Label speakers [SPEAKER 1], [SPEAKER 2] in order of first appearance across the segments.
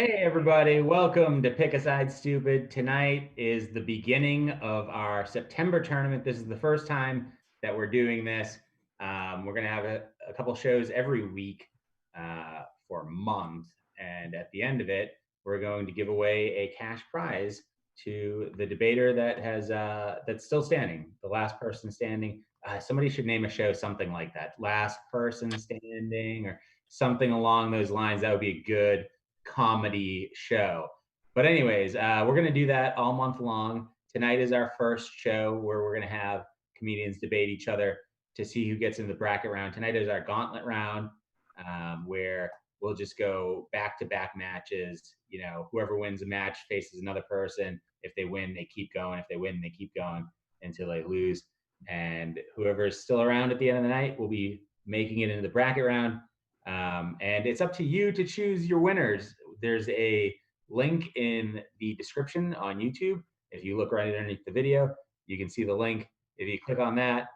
[SPEAKER 1] Hey everybody, welcome to Pick a Side Stupid. Tonight is the beginning of our September tournament. This is the first time that we're doing this. We're going to have a couple shows every week for a month. And at the end of it, we're going to give away a cash prize to the debater that's still standing, the last person standing. Somebody should name a show something like that. Last person standing or something along those lines. That would be a good comedy show. But anyways, we're going to do that all month long. Tonight is our first show where we're going to have comedians debate each other to see who gets in the bracket round. Tonight is our gauntlet round, where we'll just go back-to-back matches. You know, whoever wins a match faces another person. If they win, they keep going. If they win, they keep going until they lose. And whoever is still around at the end of the night will be making it into the bracket round. And it's up to you to choose your winners. There's a link in the description on YouTube. If you look right underneath the video, you can see the link. If you click on that,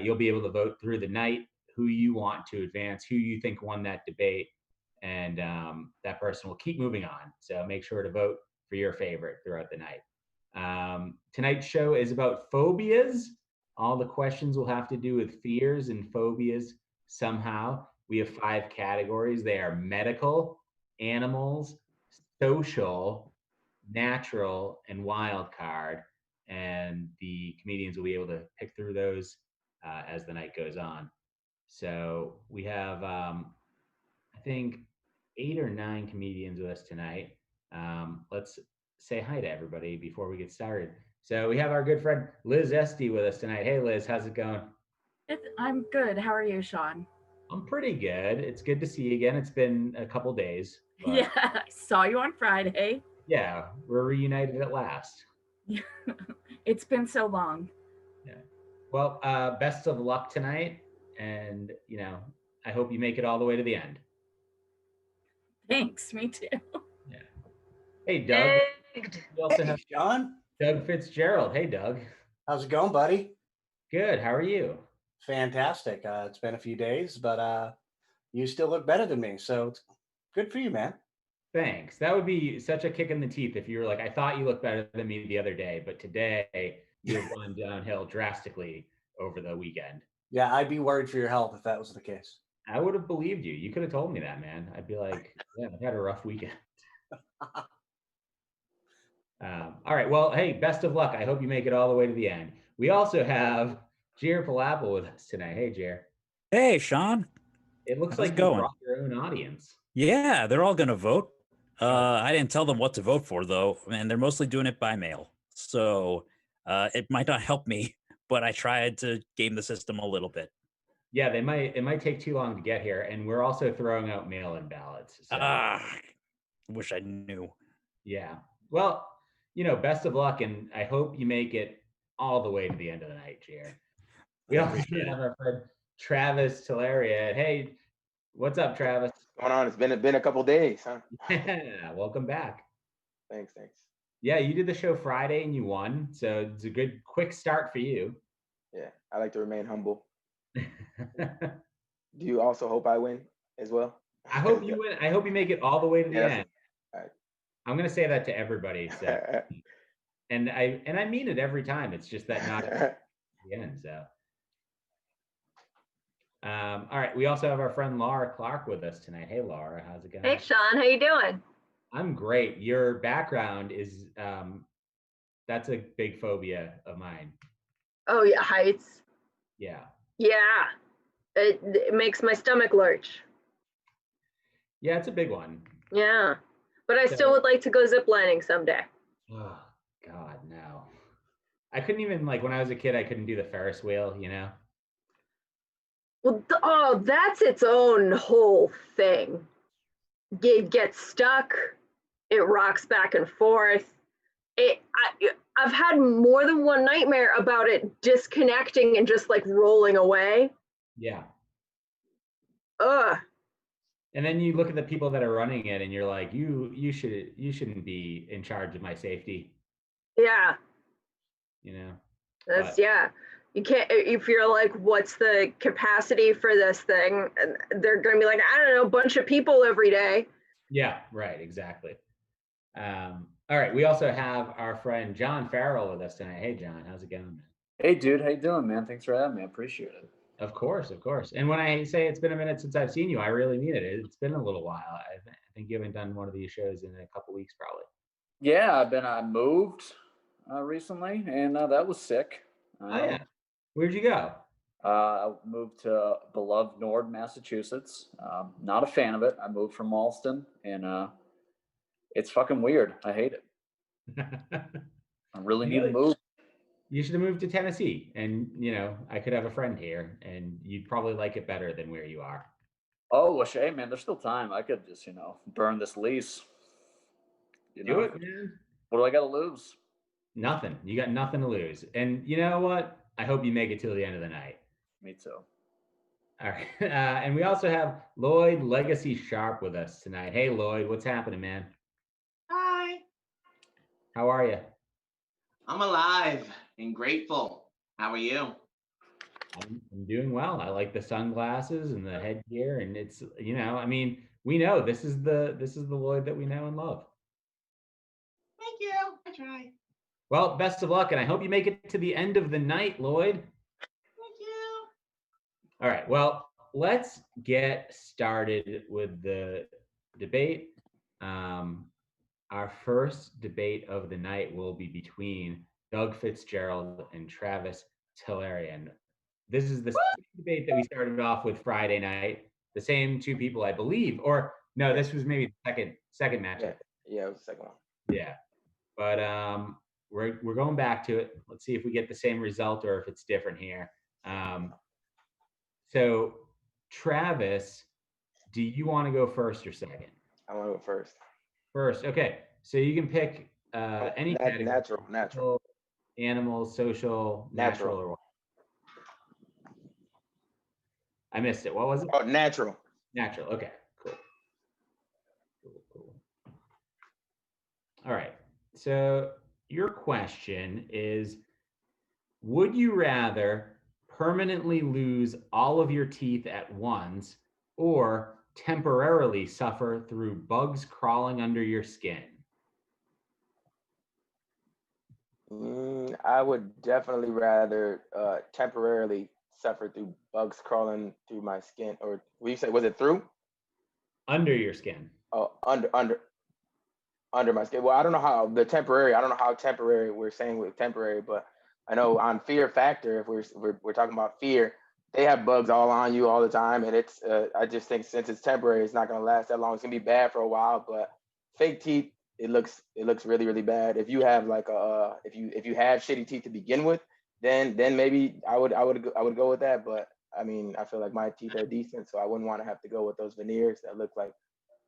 [SPEAKER 1] you'll be able to vote through the night who you want to advance, who you think won that debate, and that person will keep moving on. So make sure to vote for your favorite throughout the night. Tonight's show is about phobias. All the questions will have to do with fears and phobias somehow. We have 5 categories. They are medical, animals, social, natural, and wild card. And the comedians will be able to pick through those as the night goes on. So we have, I think, 8 or 9 comedians with us tonight. Let's say hi to everybody before we get started. So we have our good friend Liz Esty with us tonight. Hey, Liz, how's it going?
[SPEAKER 2] I'm good. How are you, Sean?
[SPEAKER 1] I'm pretty good. It's good to see you again. It's been a couple days, but
[SPEAKER 2] Yeah, I saw you on Friday.
[SPEAKER 1] yeah, we're reunited at last.
[SPEAKER 2] It's been so long.
[SPEAKER 1] Yeah. Well, best of luck tonight, and I hope you make it all the way to the end.
[SPEAKER 2] Thanks, me too.
[SPEAKER 1] Yeah. Hey, Doug. We also
[SPEAKER 3] Hey,
[SPEAKER 1] have
[SPEAKER 3] Sean.
[SPEAKER 1] Doug Fitzgerald. Hey, Doug.
[SPEAKER 3] How's it going, buddy?
[SPEAKER 1] Good. How are you?
[SPEAKER 3] Fantastic. It's been a few days, but you still look better than me. So it's good for you, man.
[SPEAKER 1] Thanks. That would be such a kick in the teeth if you were like, I thought you looked better than me the other day, but today you have gone downhill drastically over the weekend.
[SPEAKER 3] Yeah, I'd be worried for your health if that was the case.
[SPEAKER 1] I would have believed you. You could have told me that, man. I'd be like, yeah, I've had a rough weekend. All right. Well, hey, best of luck. I hope you make it all the way to the end. We also have Jer Palapple with us tonight. Hey, Jer.
[SPEAKER 4] Hey, Sean.
[SPEAKER 1] It looks
[SPEAKER 4] How's
[SPEAKER 1] like
[SPEAKER 4] it
[SPEAKER 1] you
[SPEAKER 4] going?
[SPEAKER 1] brought your own audience.
[SPEAKER 4] Yeah, they're all going to vote. I didn't tell them what to vote for, though, and they're mostly doing it by mail. So it might not help me, but I tried to game the system a little bit.
[SPEAKER 1] Yeah, it might take too long to get here, and we're also throwing out mail-in ballots. So.
[SPEAKER 4] Wish I knew.
[SPEAKER 1] Yeah. Well, best of luck, and I hope you make it all the way to the end of the night, Jer. We also have our friend Travis Tilleria. Hey, what's up, Travis?
[SPEAKER 5] What's going on? It's been a couple days, huh?
[SPEAKER 1] Yeah, welcome back.
[SPEAKER 5] Thanks.
[SPEAKER 1] Yeah, you did the show Friday and you won, so it's a good quick start for you.
[SPEAKER 5] Yeah, I like to remain humble. Do you also hope I win as well?
[SPEAKER 1] I hope you win. I hope you make it all the way to the end.
[SPEAKER 5] Right.
[SPEAKER 1] I'm gonna say that to everybody. So. and I mean it every time. It's just that not at the end. So. All right. We also have our friend Laura Clark with us tonight. Hey, Laura, how's it going?
[SPEAKER 6] Hey, Sean, how you doing?
[SPEAKER 1] I'm great. Your background is that's a big phobia of mine.
[SPEAKER 6] Oh yeah, heights.
[SPEAKER 1] Yeah.
[SPEAKER 6] Yeah, it makes my stomach lurch.
[SPEAKER 1] Yeah, it's a big one.
[SPEAKER 6] Yeah, but I still would like to go ziplining someday.
[SPEAKER 1] Oh God, no. I couldn't even, like, when I was a kid, I couldn't do the Ferris wheel,
[SPEAKER 6] Well, that's its own whole thing. It gets stuck. It rocks back and forth. I've had more than one nightmare about it disconnecting and just like rolling away.
[SPEAKER 1] Yeah.
[SPEAKER 6] Ugh.
[SPEAKER 1] And then you look at the people that are running it, and you're like, you shouldn't be in charge of my safety.
[SPEAKER 6] Yeah.
[SPEAKER 1] That's
[SPEAKER 6] yeah. You can't, if you're like, what's the capacity for this thing? They're going to be like, I don't know, a bunch of people every day.
[SPEAKER 1] Yeah, right, exactly. All right, we also have our friend John Farrell with us tonight. Hey, John, how's it going, man?
[SPEAKER 7] Hey, dude, how you doing, man? Thanks for having me. I appreciate it.
[SPEAKER 1] Of course, of course. And when I say it's been a minute since I've seen you, I really mean it. It's been a little while. I think you haven't done one of these shows in a couple weeks, probably.
[SPEAKER 7] Yeah, I moved recently, and that was sick.
[SPEAKER 1] Oh yeah. Where'd you go?
[SPEAKER 7] I moved to beloved Nord, Massachusetts. Not a fan of it. I moved from Alston, and it's fucking weird. I hate it. I really need to move.
[SPEAKER 1] You should have moved to Tennessee, and I could have a friend here, and you'd probably like it better than where you are.
[SPEAKER 7] Oh, well, hey, man, there's still time. I could just, burn this lease.
[SPEAKER 1] Do it, man.
[SPEAKER 7] What do I got to lose?
[SPEAKER 1] Nothing. You got nothing to lose. And you know what? I hope you make it till the end of the night.
[SPEAKER 7] Me too.
[SPEAKER 1] All right. And we also have Lloyd Legacy Sharp with us tonight. Hey, Lloyd, what's happening, man?
[SPEAKER 8] Hi.
[SPEAKER 1] How are you?
[SPEAKER 8] I'm alive and grateful. How are you?
[SPEAKER 1] I'm doing well. I like the sunglasses and the headgear, and it's I mean, we know this is the Lloyd that we know and love.
[SPEAKER 8] Thank you. I try.
[SPEAKER 1] Well, best of luck, and I hope you make it to the end of the night, Lloyd.
[SPEAKER 8] Thank you.
[SPEAKER 1] All right. Well, let's get started with the debate. Our first debate of the night will be between Doug Fitzgerald and Travis Tillerian. This is the same debate that we started off with Friday night. The same two people, I believe, or no, this was maybe the second matchup.
[SPEAKER 5] Yeah, it was the second one.
[SPEAKER 1] Yeah, but we're going back to it. Let's see if we get the same result or if it's different here. So, Travis, do you want to go first or second?
[SPEAKER 5] I want to go first.
[SPEAKER 1] First, okay. So you can pick any category.
[SPEAKER 5] Natural.
[SPEAKER 1] Animals, social, natural, or what? I missed it. What was it?
[SPEAKER 5] Oh, natural.
[SPEAKER 1] Natural. Okay, cool. All right. So your question is, would you rather permanently lose all of your teeth at once or temporarily suffer through bugs crawling under your skin?
[SPEAKER 5] I would definitely rather temporarily suffer through bugs crawling through my skin, or what you say? Was it through?
[SPEAKER 1] Under your skin.
[SPEAKER 5] Oh, under my skin. Well, I don't know how temporary we're saying with temporary, but I know on Fear Factor, if we're talking about fear, they have bugs all on you all the time, and it's I just think since it's temporary, it's not going to last that long. It's going to be bad for a while, but fake teeth, it looks really really bad. If you have like if you have shitty teeth to begin with, then maybe I would go with that. But I mean, I feel like my teeth are decent, so I wouldn't want to have to go with those veneers that look like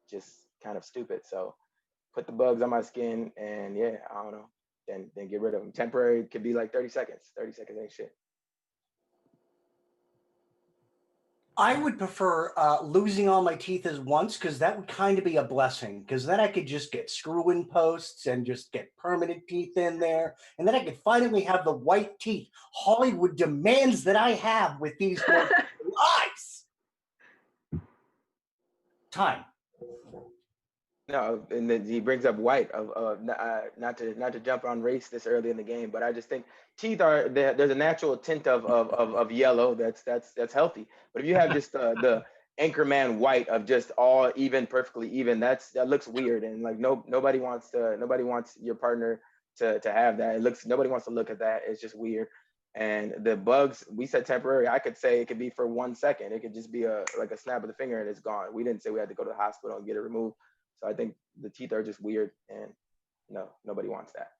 [SPEAKER 5] just kind of stupid. So put the bugs on my skin, and yeah, I don't know. Then get rid of them. Temporary could be like 30 seconds. 30 seconds ain't shit.
[SPEAKER 3] I would prefer losing all my teeth at once, because that would kind of be a blessing, because then I could just get screw-in posts and just get permanent teeth in there, and then I could finally have the white teeth Hollywood demands that I have with these eyes. Time.
[SPEAKER 5] No, and then he brings up white not to jump on race this early in the game, but I just think teeth are there's a natural tint of yellow that's healthy. But if you have just the Anchorman white of just all even, perfectly even, that looks weird, and like nobody wants your partner to have that. Nobody wants to look at that. It's just weird. And the bugs, we said temporary. I could say it could be for 1 second. It could just be like a snap of the finger and it's gone. We didn't say we had to go to the hospital and get it removed. So I think the teeth are just weird, and no, nobody wants that.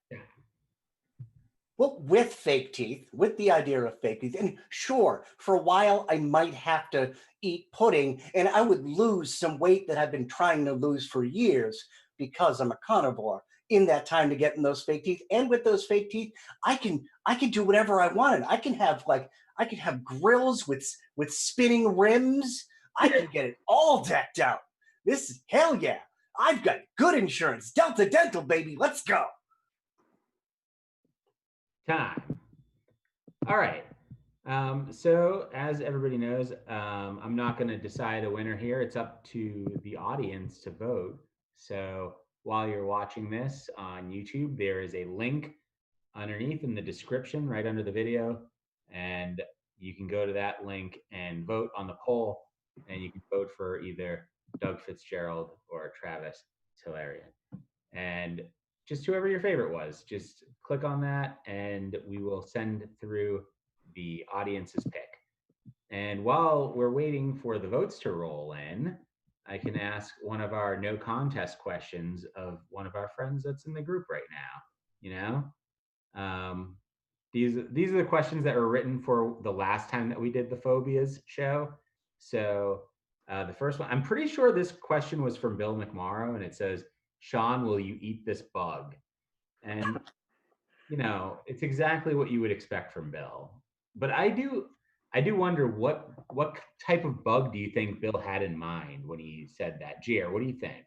[SPEAKER 3] Well, with fake teeth, with the idea of fake teeth, and sure, for a while I might have to eat pudding, and I would lose some weight that I've been trying to lose for years because I'm a carnivore in that time to get in those fake teeth. And with those fake teeth, I can do whatever I wanted. I can have grills with spinning rims. I can get it all decked out. This is hell yeah. I've got good insurance. Delta Dental, baby. Let's go.
[SPEAKER 1] Time. All right. So as everybody knows, I'm not going to decide a winner here. It's up to the audience to vote. So while you're watching this on YouTube, there is a link underneath in the description, right under the video. And you can go to that link and vote on the poll. And you can vote for either Doug Fitzgerald or Travis Tillarian. And just whoever your favorite was, just click on that and we will send through the audience's pick. And while we're waiting for the votes to roll in, I can ask one of our no contest questions of one of our friends that's in the group right now. You know, these are the questions that were written for the last time that we did the Phobias show. So the first one, I'm pretty sure this question was from Bill McMorrow, and it says, "Sean, will you eat this bug?" And you know, it's exactly what you would expect from Bill. But I do wonder what type of bug do you think Bill had in mind when he said that? Jer, what do you think?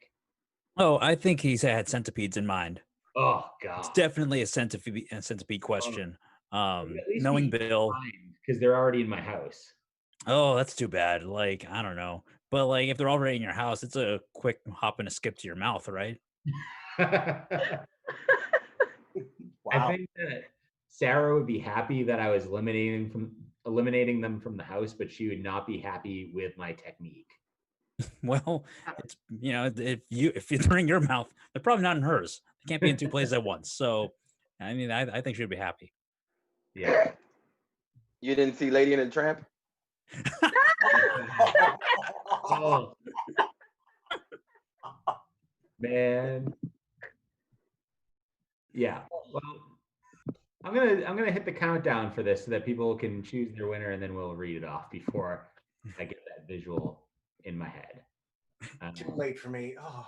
[SPEAKER 4] Oh, I think he's had centipedes in mind.
[SPEAKER 1] Oh God,
[SPEAKER 4] It's definitely a centipede question.
[SPEAKER 1] at least
[SPEAKER 4] Knowing Bill,
[SPEAKER 1] because they're already in my house.
[SPEAKER 4] oh, that's too bad. Like, I don't know. But like if they're already in your house, it's a quick hop and a skip to your mouth, right?
[SPEAKER 1] I
[SPEAKER 3] Wow.
[SPEAKER 1] think that Sarah would be happy that I was eliminating them from the house, but she would not be happy with my technique.
[SPEAKER 4] Well, it's if they're in your mouth, they're probably not in hers. They can't be in two places at once. So, I mean, I think she'd be happy.
[SPEAKER 1] Yeah.
[SPEAKER 5] You didn't see Lady and the Tramp?
[SPEAKER 1] Oh. Man. Yeah. Well, I'm gonna hit the countdown for this so that people can choose their winner, and then we'll read it off before I get that visual in my head.
[SPEAKER 3] Too late for me. Oh.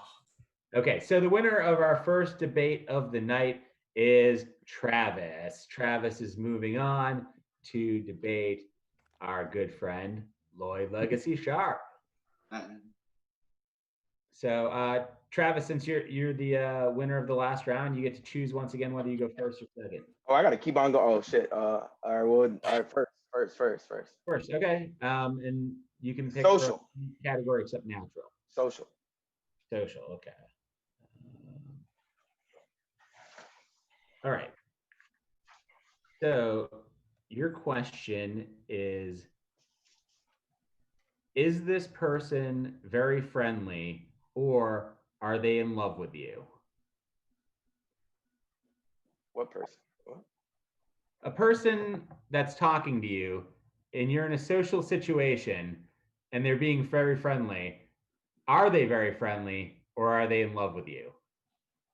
[SPEAKER 1] Okay, so the winner of our first debate of the night is Travis. Travis is moving on to debate our good friend Lloyd Legacy Sharp. So, Travis, since you're the winner of the last round, you get to choose once again whether you go first or second.
[SPEAKER 5] Oh, I gotta keep on going. Oh shit. All right, first.
[SPEAKER 1] First, okay. And you can pick
[SPEAKER 5] Social.
[SPEAKER 1] category except natural.
[SPEAKER 5] Social.
[SPEAKER 1] Social, okay. All right. So your question is this person very friendly or are they in love with you?
[SPEAKER 5] What person? What?
[SPEAKER 1] A person that's talking to you and you're in a social situation and they're being very friendly. Are they very friendly or are they in love with you?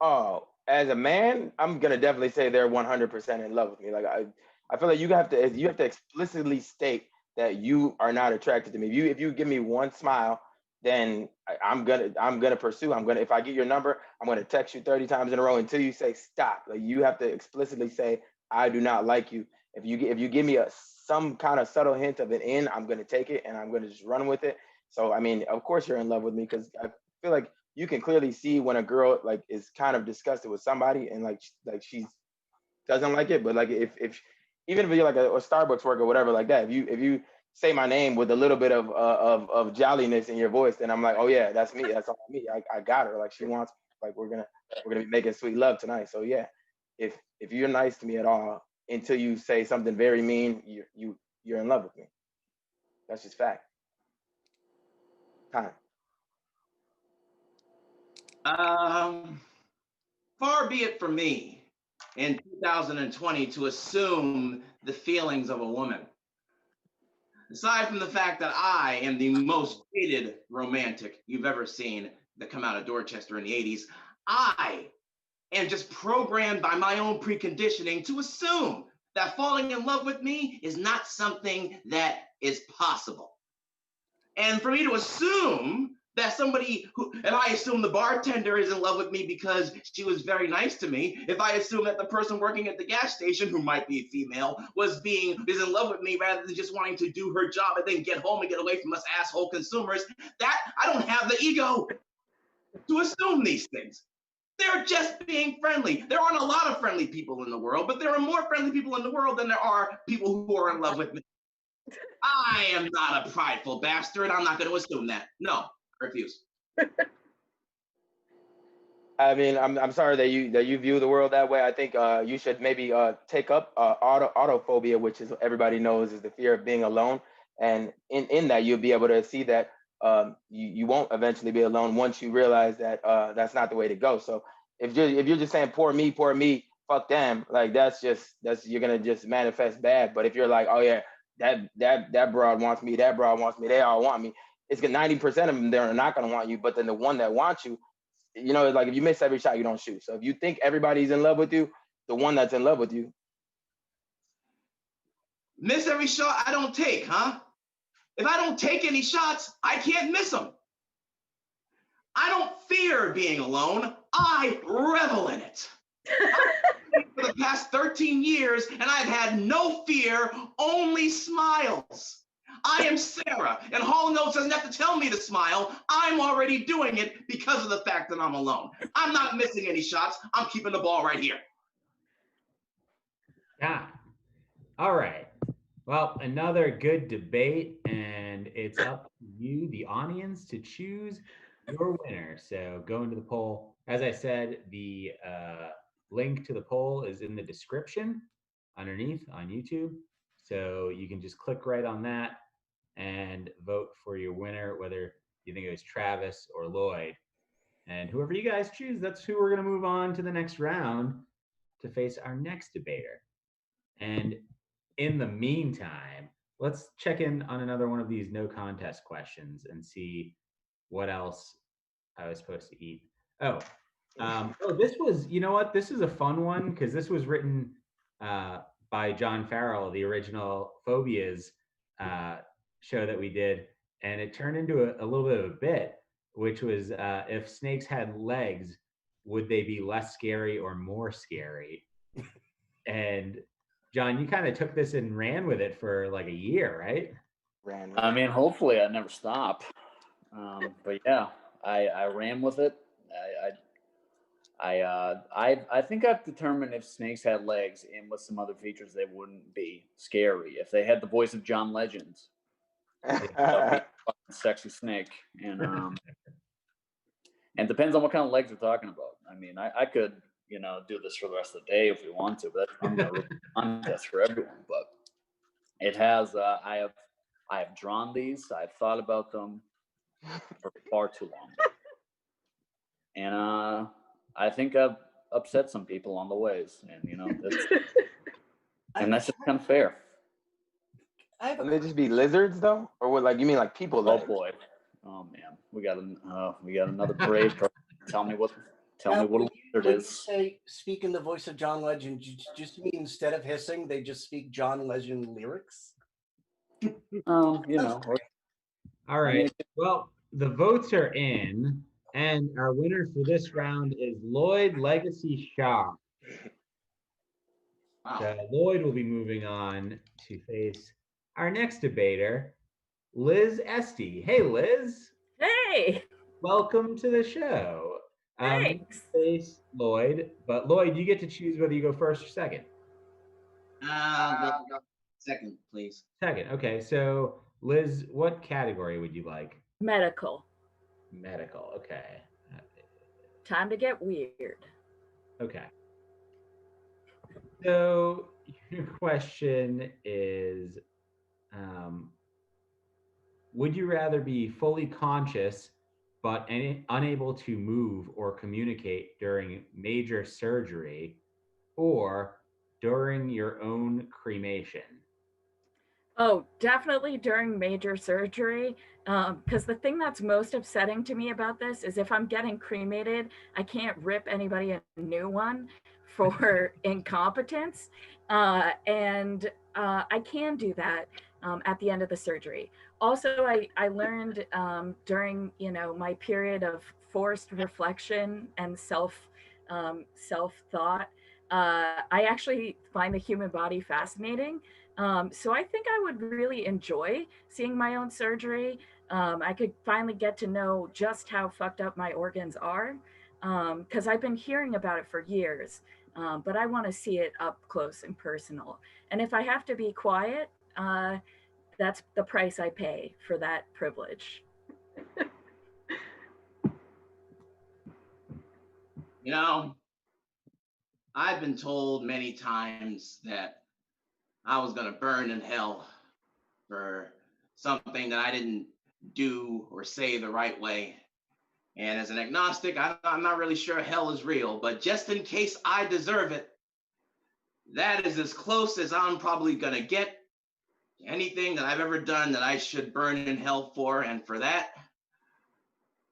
[SPEAKER 5] Oh, as a man, I'm gonna definitely say they're 100% in love with me. Like I feel like you have to explicitly state that you are not attracted to me. If you give me one smile, then I'm gonna pursue. If I get your number, I'm gonna text you 30 times in a row until you say stop. Like you have to explicitly say I do not like you. If you give me some kind of subtle hint of an in, I'm gonna take it and I'm gonna just run with it. So I mean, of course you're in love with me because I feel like you can clearly see when a girl like is kind of disgusted with somebody and like she doesn't like it. But like if even if you're like a Starbucks worker or whatever like that, if you say my name with a little bit of jolliness in your voice, then I'm like, oh yeah, that's me. That's all me. I got her. Like she wants me. Like we're gonna be making sweet love tonight. So yeah, if you're nice to me at all until you say something very mean, you're in love with me. That's just fact. Time.
[SPEAKER 8] Far be it from me in 2020 to assume the feelings of a woman. Aside from the fact that I am the most dated romantic you've ever seen that come out of Dorchester in the 80s, I am just programmed by my own preconditioning to assume that falling in love with me is not something that is possible. And for me to assume that if I assume the bartender is in love with me because she was very nice to me, if I assume that the person working at the gas station, who might be a female, is in love with me rather than just wanting to do her job and then get home and get away from us asshole consumers, that I don't have the ego to assume these things. They're just being friendly. There aren't a lot of friendly people in the world, but there are more friendly people in the world than there are people who are in love with me. I am not a prideful bastard. I'm not going to assume that. No, I refuse.
[SPEAKER 5] I mean, I'm sorry that you view the world that way. I think you should maybe take up autophobia, which is everybody knows is the fear of being alone. And in that, you'll be able to see that you won't eventually be alone once you realize that that's not the way to go. So if you're just saying poor me, fuck them, like that's you're gonna just manifest bad. But if you're like, oh yeah, that broad wants me, that broad wants me, they all want me. It's 90% of them they're not gonna want you, but then the one that wants you, like if you miss every shot, you don't shoot. So if you think everybody's in love with you, the one that's in love with you.
[SPEAKER 8] Miss every shot I don't take, huh? If I don't take any shots, I can't miss them. I don't fear being alone. I revel in it. For the past 13 years, and I've had no fear, only smiles. I am Sarah, and Hall & Oates doesn't have to tell me to smile. I'm already doing it because of the fact that I'm alone. I'm not missing any shots. I'm keeping the ball right here.
[SPEAKER 1] Yeah. All right. Well, another good debate, and it's up to you, the audience, to choose your winner. So go into the poll. As I said, the link to the poll is in the description underneath on YouTube. So you can just click right on that and vote for your winner, whether you think it was Travis or Lloyd. And whoever you guys choose, that's who we're going to move on to the next round to face our next debater. And in the meantime, let's check in on another one of these no contest questions and see what else I was supposed to eat. This was, you know what? This is a fun one because this was written by John Farrell, the original Phobias show that we did. And it turned into a little bit of a bit, which was if snakes had legs, would they be less scary or more scary? And John, you kind of took this and ran with it for like a year, right?
[SPEAKER 7] I mean, hopefully I never stop. But yeah, I ran with it. I think I've determined if snakes had legs and with some other features, they wouldn't be scary. If they had the voice of John Legend, that would be a fucking sexy snake. And depends on what kind of legs we're talking about. I mean, I could, do this for the rest of the day if we want to, but I'm gonna ruin the contest for everyone. But it has. I have drawn these. I've thought about them for far too long, and I think I've upset some people on the ways, and that's just kind of fair.
[SPEAKER 5] Can they just be lizards though, or what? Like you mean like people?
[SPEAKER 7] Oh boy, oh man, we got another break. Tell me what a lizard is.
[SPEAKER 3] You say speak in the voice of John Legend, just mean instead of hissing, they just speak John Legend lyrics?
[SPEAKER 1] All right. Well, the votes are in, and our winner for this round is Lloyd Legacy Shaw.
[SPEAKER 8] Wow.
[SPEAKER 1] So Lloyd will be moving on to face our next debater, Liz Esty. Hey, Liz.
[SPEAKER 2] Hey.
[SPEAKER 1] Welcome to the show.
[SPEAKER 2] Thanks.
[SPEAKER 1] Face Lloyd, but Lloyd, you get to choose whether you go first or second.
[SPEAKER 8] Second, please.
[SPEAKER 1] Second. Okay. So, Liz, what category would you like?
[SPEAKER 2] Medical.
[SPEAKER 1] Medical. Okay.
[SPEAKER 2] Time to get weird.
[SPEAKER 1] Okay. So, your question is, would you rather be fully conscious but unable to move or communicate during major surgery or during your own cremation?
[SPEAKER 2] Oh, definitely during major surgery. Because the thing that's most upsetting to me about this is if I'm getting cremated, I can't rip anybody a new one for incompetence. And I can do that at the end of the surgery. Also, I learned during, my period of forced reflection and self-thought, I actually find the human body fascinating. So I think I would really enjoy seeing my own surgery. I could finally get to know just how fucked up my organs are, because I've been hearing about it for years, but I want to see it up close and personal. And if I have to be quiet, that's the price I pay for that privilege.
[SPEAKER 8] You know, I've been told many times that I was going to burn in hell for something that I didn't do or say the right way. And as an agnostic, I'm not really sure hell is real, but just in case I deserve it, that is as close as I'm probably going to get to anything that I've ever done that I should burn in hell for. And for that,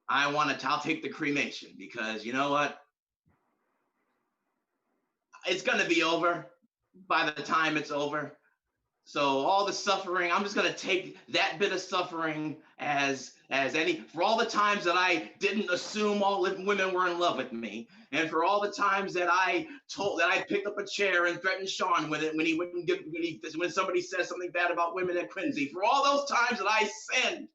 [SPEAKER 8] I'll take the cremation, because you know what? It's going to be over by the time it's over. So all the suffering, I'm just gonna take that bit of suffering as for all the times that I didn't assume all women were in love with me, and for all the times that I picked up a chair and threatened Sean with it when somebody says something bad about women at Quincy, for all those times that I sinned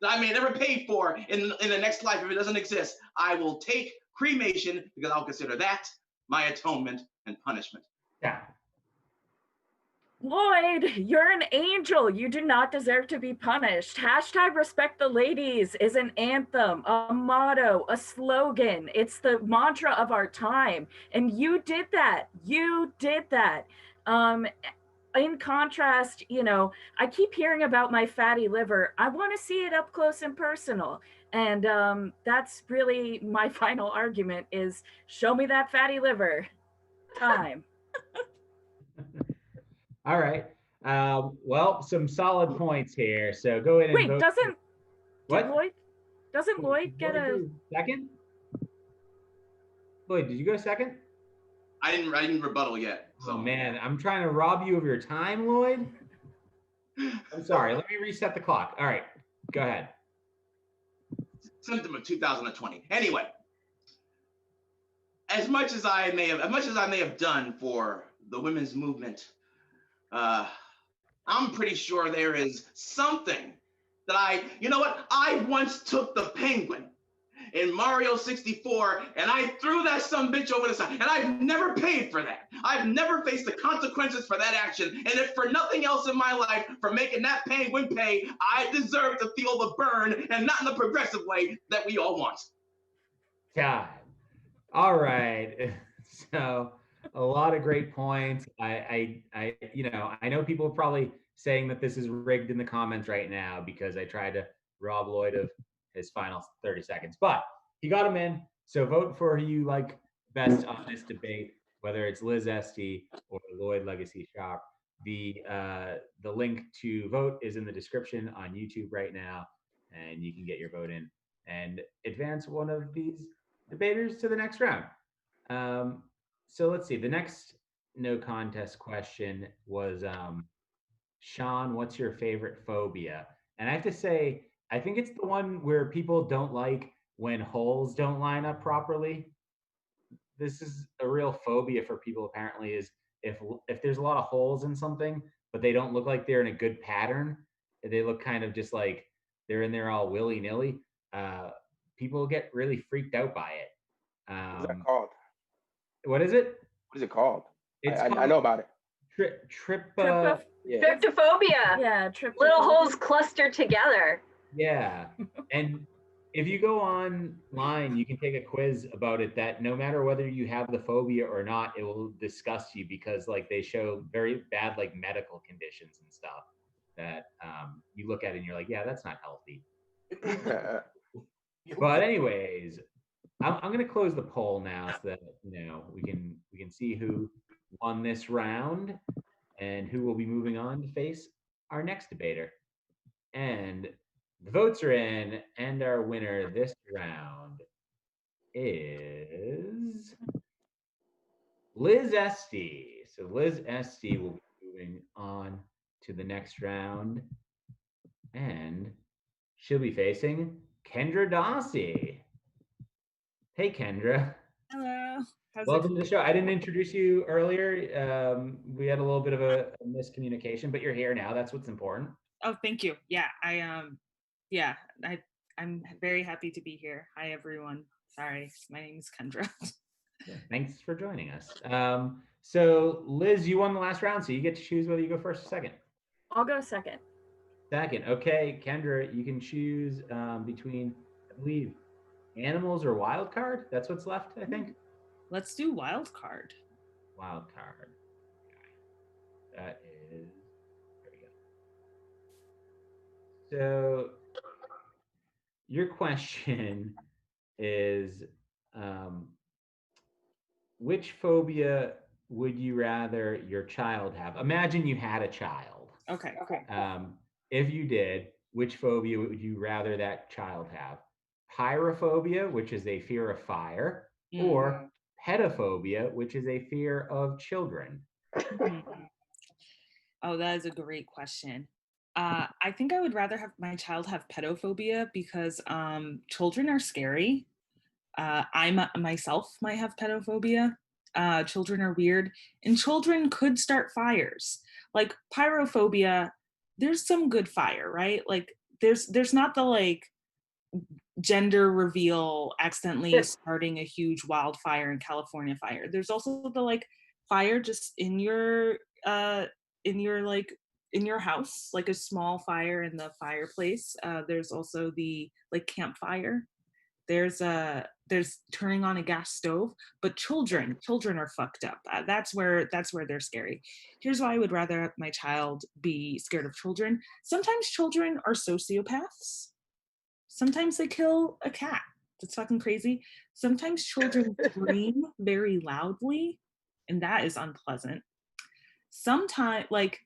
[SPEAKER 8] that I may never pay for in the next life if it doesn't exist, I will take cremation because I'll consider that my atonement and punishment.
[SPEAKER 1] Yeah.
[SPEAKER 2] Lloyd, you're an angel. You do not deserve to be punished. Hashtag respect the ladies is an anthem, a motto, a slogan. It's the mantra of our time. And you did that. You did that. In contrast, you know, I keep hearing about my fatty liver. I want to see it up close and personal. And that's really my final argument is show me that fatty liver. Time.
[SPEAKER 1] All right. Well, some solid points here. So go ahead and
[SPEAKER 2] Wait,
[SPEAKER 1] vote.
[SPEAKER 2] doesn't Lloyd get a
[SPEAKER 1] second? Lloyd, did you go second?
[SPEAKER 8] I didn't rebuttal yet. So.
[SPEAKER 1] Oh man, I'm trying to rob you of your time, Lloyd. I'm sorry. Let me reset the clock. All right, go ahead.
[SPEAKER 8] Symptom of 2020. Anyway, as much as I may have done for the women's movement, I'm pretty sure there is something that I once took the penguin in Mario 64 and I threw that sumbitch over the side, and I've never paid for that. I've never faced the consequences for that action, and if for nothing else in my life, for making that penguin pay, I deserve to feel the burn, and not in the progressive way that we all want.
[SPEAKER 1] God. All right. So a lot of great points. I know people are probably saying that this is rigged in the comments right now because I tried to rob Lloyd of his final 30 seconds, but he got him in. So vote for who you like best on this debate, whether it's Liz Esty or Lloyd Legacy Shop. The link to vote is in the description on YouTube right now, and you can get your vote in and advance one of these debaters to the next round. So let's see. The next no contest question was, Sean, what's your favorite phobia? And I have to say, I think it's the one where people don't like when holes don't line up properly. This is a real phobia for people, apparently, is if there's a lot of holes in something, but they don't look like they're in a good pattern, they look kind of just like they're in there all willy-nilly, people get really freaked out by it.
[SPEAKER 5] What's that called?
[SPEAKER 1] What is it?
[SPEAKER 5] What is it called?
[SPEAKER 1] I
[SPEAKER 5] know about it.
[SPEAKER 1] Trypophobia.
[SPEAKER 6] Yeah, little holes clustered together.
[SPEAKER 1] Yeah. And if you go online, you can take a quiz about it that no matter whether you have the phobia or not, it will disgust you because like they show very bad like medical conditions and stuff that you look at it and you're like, yeah, that's not healthy. But anyways, I'm going to close the poll now so that we can see who won this round and who will be moving on to face our next debater. And the votes are in, and our winner this round is Liz Esty. So Liz Esty will be moving on to the next round, and she'll be facing Kendra Dossie. Hey, Kendra.
[SPEAKER 9] Hello.
[SPEAKER 1] Welcome to the show. I didn't introduce you earlier. We had a little bit of a miscommunication, but you're here now. That's what's important.
[SPEAKER 9] Oh, thank you. Yeah, I'm very happy to be here. Hi, everyone. Sorry, my name is Kendra.
[SPEAKER 1] Thanks for joining us. So Liz, you won the last round, so you get to choose whether you go first or second.
[SPEAKER 2] I'll go second.
[SPEAKER 1] Second. Okay, Kendra, you can choose between, I believe, animals or wild card? That's what's left, I think.
[SPEAKER 9] Let's do wild card.
[SPEAKER 1] Wild card. Okay. That is. There we go. So your question is, which phobia would you rather your child have? Imagine you had a child.
[SPEAKER 9] Okay.
[SPEAKER 1] If you did, which phobia would you rather that child have? Pyrophobia, which is a fear of fire, or pedophobia, which is a fear of children?
[SPEAKER 9] Oh, that is a great question. I think I would rather have my child have pedophobia because children are scary. I myself might have pedophobia. Children are weird, and children could start fires. Like pyrophobia, there's some good fire, right? Like there's not the like gender reveal accidentally starting a huge wildfire in California fire. There's also the like fire just in your like in your house, like a small fire in the fireplace. There's also the like campfire. There's turning on a gas stove, but children are fucked up. That's where they're scary. Here's why I would rather my child be scared of children. Sometimes children are sociopaths. Sometimes they kill a cat. That's fucking crazy. Sometimes children scream very loudly, and that is unpleasant. Sometimes, like,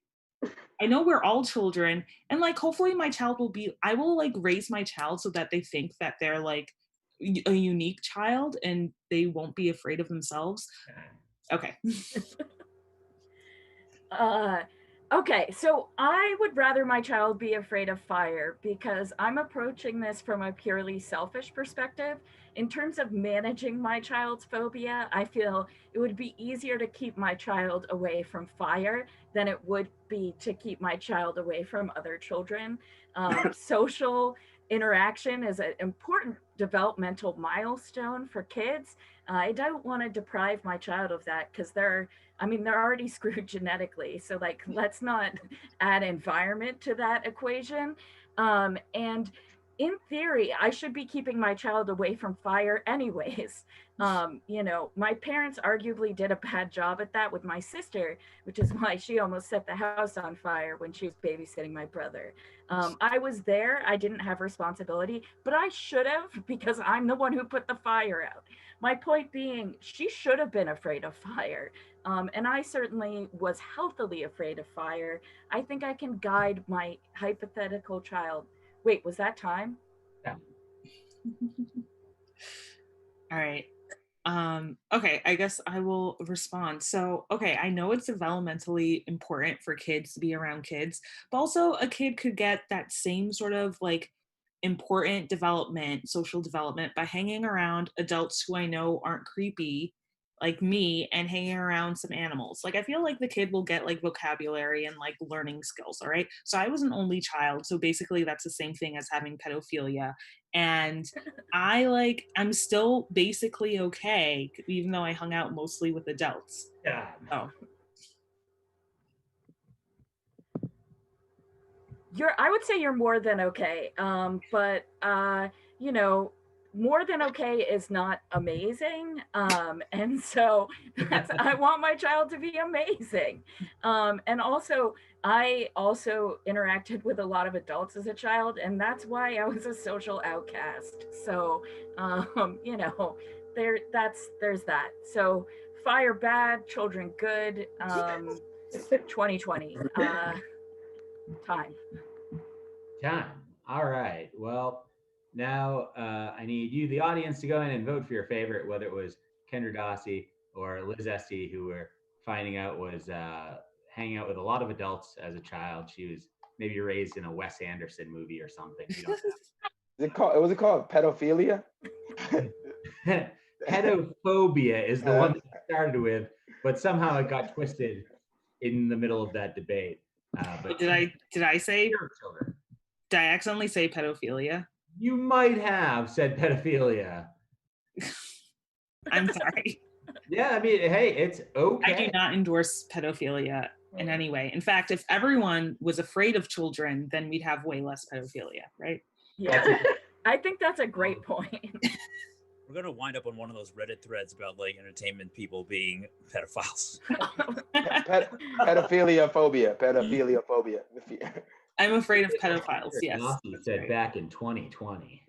[SPEAKER 9] I know we're all children, and like, hopefully, I will like raise my child so that they think that they're like a unique child and they won't be afraid of themselves. Okay.
[SPEAKER 2] Okay, so I would rather my child be afraid of fire because I'm approaching this from a purely selfish perspective. In terms of managing my child's phobia, I feel it would be easier to keep my child away from fire than it would be to keep my child away from other children. Social interaction is an important developmental milestone for kids. I don't want to deprive my child of that because they're already screwed genetically. So like, let's not add environment to that equation. And in theory, I should be keeping my child away from fire anyways. My parents arguably did a bad job at that with my sister, which is why she almost set the house on fire when she was babysitting my brother. I was there, I didn't have responsibility, but I should have because I'm the one who put the fire out. My point being, she should have been afraid of fire. And I certainly was healthily afraid of fire. I think I can guide my hypothetical child. Wait, was that time?
[SPEAKER 1] Yeah.
[SPEAKER 9] All right. Okay, I guess I will respond. So, okay, I know it's developmentally important for kids to be around kids, but also a kid could get that same sort of like important social development by hanging around adults who I know aren't creepy like me and hanging around some animals. Like I feel like the kid will get like vocabulary and like learning skills, all right? So I was an only child, so basically that's the same thing as having pedophilia. And I'm still basically okay even though I hung out mostly with adults.
[SPEAKER 1] Yeah.
[SPEAKER 9] Oh.
[SPEAKER 2] I would say you're more than okay. But more than okay is not amazing. And so I want my child to be amazing. And also I also interacted with a lot of adults as a child, and that's why I was a social outcast. So there's that. So fire bad, children good. 2020. Time.
[SPEAKER 1] All right. Well, now I need you, the audience, to go in and vote for your favorite, whether it was Kendra Dossie or Liz Esty, who we're finding out was hanging out with a lot of adults as a child. She was maybe raised in a Wes Anderson movie or something. We don't know.
[SPEAKER 5] Was it called pedophilia?
[SPEAKER 1] Pedophobia is the one that I started with, but somehow it got twisted in the middle of that debate. But
[SPEAKER 9] did I say
[SPEAKER 1] children?
[SPEAKER 9] Did I accidentally say pedophilia?
[SPEAKER 1] You might have said pedophilia.
[SPEAKER 9] I'm sorry.
[SPEAKER 1] Yeah, I mean, hey, it's okay.
[SPEAKER 9] I do not endorse pedophilia in any way. In fact, if everyone was afraid of children, then we'd have way less pedophilia, right?
[SPEAKER 2] Yeah. I think that's a great point.
[SPEAKER 4] We're gonna wind up on one of those Reddit threads about like entertainment people being pedophiles.
[SPEAKER 5] Pedophilia phobia. Pedophilia phobia.
[SPEAKER 9] I'm afraid of pedophiles. Yes.
[SPEAKER 1] Nazi
[SPEAKER 9] that's
[SPEAKER 1] said
[SPEAKER 9] right.
[SPEAKER 1] back in 2020.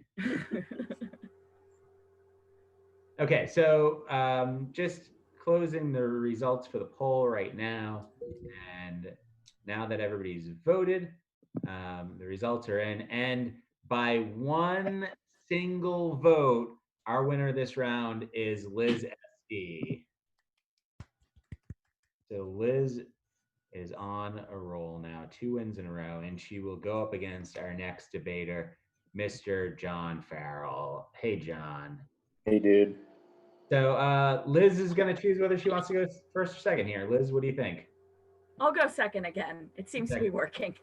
[SPEAKER 1] Okay, so just closing the results for the poll right now. And now that everybody's voted, the results are in. And by one single vote, our winner this round is Liz SD. So Liz is on a roll now, 2 wins in a row, and she will go up against our next debater, Mr. John Farrell. Hey, John.
[SPEAKER 7] Hey, dude.
[SPEAKER 1] So Liz is going to choose whether she wants to go first or second here. Liz, what do you think?
[SPEAKER 2] I'll go second again. It seems to be working.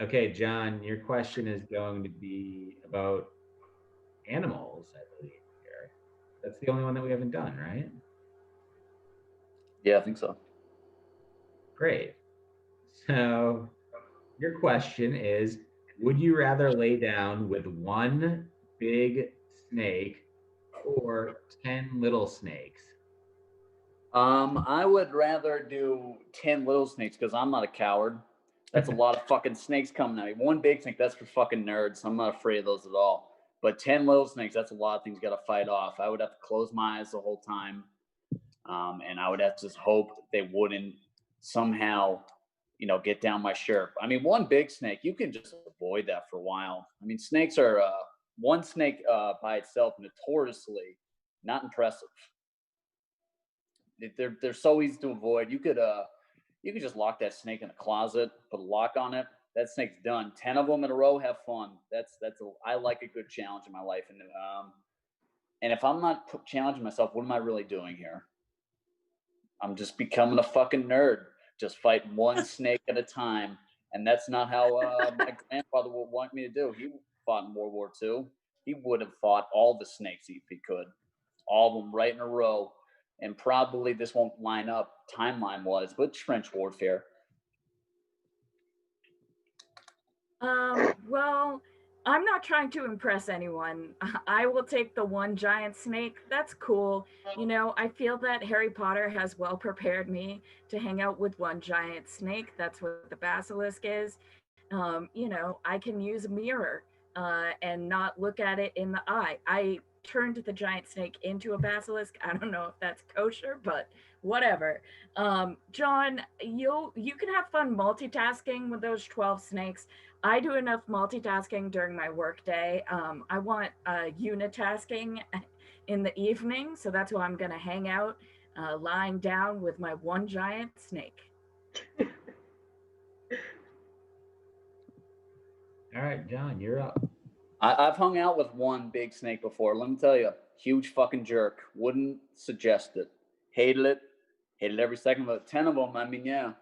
[SPEAKER 1] Okay, John, your question is going to be about animals, I believe. Here, that's the only one that we haven't done, right?
[SPEAKER 7] Yeah, I think so.
[SPEAKER 1] Great. So your question is, would you rather lay down with one big snake or 10 little snakes?
[SPEAKER 7] I would rather do 10 little snakes because I'm not a coward. That's a lot of fucking snakes coming at me. One big snake, that's for fucking nerds. I'm not afraid of those at all. But 10 little snakes, that's a lot of things you got to fight off. I would have to close my eyes the whole time. And I would have to just hope they wouldn't somehow, get down my shirt. I mean, one big snake, you can just avoid that for a while. I mean, snakes are, one snake by itself notoriously not impressive. They're so easy to avoid. You could just lock that snake in a closet, put a lock on it. That snake's done. 10 of them in a row. Have fun. I like a good challenge in my life, and if I'm not challenging myself, what am I really doing here? I'm just becoming a fucking nerd. Just fight one snake at a time, and that's not how my grandfather would want me to do. He fought in World War II. He would have fought all the snakes if he could, all of them right in a row. And probably this won't line up timeline-wise, but trench warfare.
[SPEAKER 2] Well, I'm not trying to impress anyone. I will take the one giant snake. That's cool. I feel that Harry Potter has well prepared me to hang out with one giant snake. That's what the basilisk is. I can use a mirror and not look at it in the eye. I turned the giant snake into a basilisk. I don't know if that's kosher, but whatever. John, you can have fun multitasking with those 12 snakes. I do enough multitasking during my workday. I want unitasking in the evening, so that's why I'm going to hang out lying down with my one giant snake.
[SPEAKER 1] All right, John, you're up.
[SPEAKER 7] I've hung out with one big snake before. Let me tell you, huge fucking jerk. Wouldn't suggest it. Hated it. Hated every second of it. 10 of them, yeah.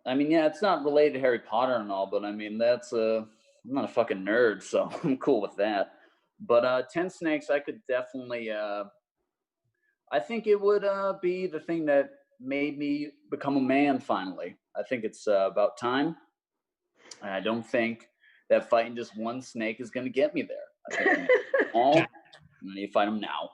[SPEAKER 7] It's not related to Harry Potter and all, but I'm not a fucking nerd, so I'm cool with that. But 10 snakes, I could definitely, I think it would be the thing that made me become a man finally. I think it's about time. I don't think that fighting just one snake is going to get me there. I think I need to fight them now.